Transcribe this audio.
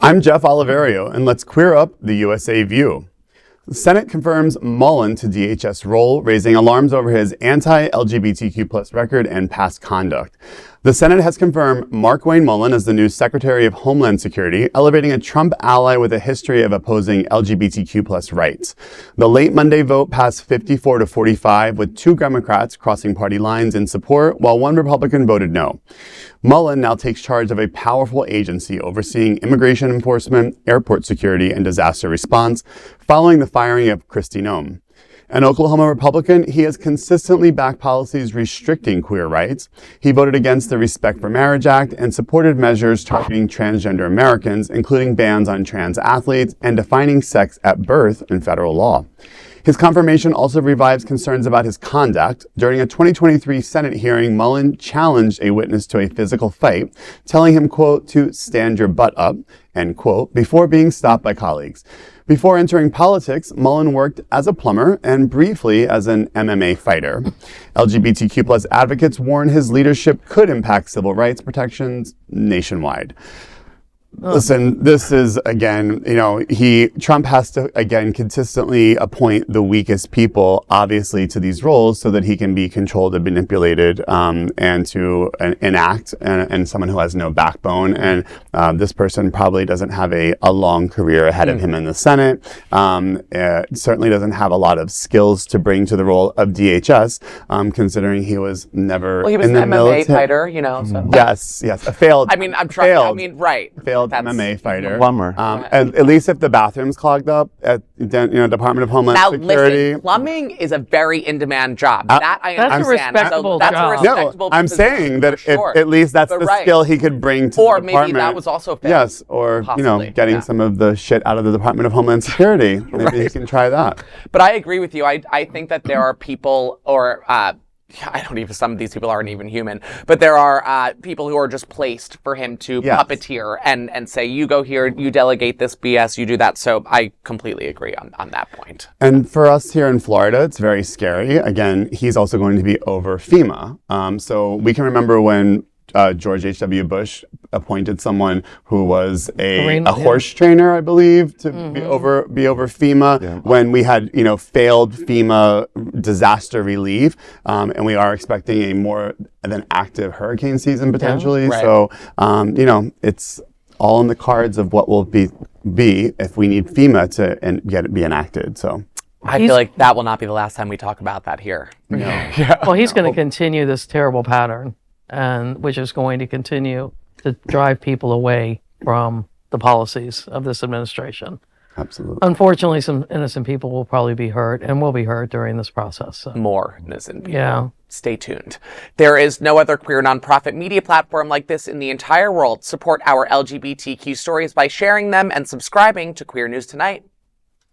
I'm Jeff Oliverio, and let's queer up the USA View. The Senate confirms Mullin to DHS role, raising alarms over his anti-LGBTQ+ record and past conduct. The Senate has confirmed Markwayne Mullin as the new Secretary of Homeland Security, elevating a Trump ally with a history of opposing LGBTQ+ rights. The late Monday vote passed 54-45, with 2 Democrats crossing party lines in support, while 1 Republican voted no. Mullin now takes charge of a powerful agency overseeing immigration enforcement, airport security, and disaster response, following the firing of Kristi Noem. An Oklahoma Republican, he has consistently backed policies restricting queer rights. He voted against the Respect for Marriage Act and supported measures targeting transgender Americans, including bans on trans athletes and defining sex at birth in federal law. His confirmation also revives concerns about his conduct. During a 2023 Senate hearing, Mullin challenged a witness to a physical fight, telling him, quote, to stand your butt up, end quote, before being stopped by colleagues. Before entering politics, Mullin worked as a plumber and briefly as an MMA fighter. LGBTQ+ advocates warn his leadership could impact civil rights protections nationwide. Listen, this is, again, Trump has to, again, consistently appoint the weakest people, obviously, to these roles so that he can be controlled and manipulated and to enact, and someone who has no backbone. And this person probably doesn't have a long career ahead of him in the Senate. Certainly doesn't have a lot of skills to bring to the role of DHS, considering he was never he was in the an MMA military. fighter, So. Yes, a failed. Failed MMA fighter. Plumber. And at least if the bathroom's clogged up at Department of Homeland Security. Listen, plumbing is a very in-demand job. That I understand. That's a respectable That's job. a respectable I'm saying that at least that's the skill he could bring to the department. Or maybe that was also failed. Yes, or getting some of the shit out of the Department of Homeland Security. Maybe he can try that. But I agree with you. I think that there are people, or some of these people aren't even human, but there are people who are just placed for him to puppeteer and say, you go here, you delegate this BS, you do that. So I completely agree on that point. And for us here in Florida, it's very scary. Again, he's also going to be over FEMA. So we can remember when George H.W. Bush appointed someone who was a horse trainer, I believe, to be over FEMA when we had, failed FEMA disaster relief. And we are expecting a more than active hurricane season potentially. Right. So, it's all in the cards of what will be if we need FEMA to be enacted. So I feel like that will not be the last time we talk about that here. No. Well, he's going to continue this terrible pattern, and which is going to continue to drive people away from the policies of this administration. Absolutely. Unfortunately, some innocent people will probably be hurt and will be hurt during this process. So. More innocent people. Yeah. Stay tuned. There is no other queer nonprofit media platform like this in the entire world. Support our LGBTQ stories by sharing them and subscribing to Queer News Tonight.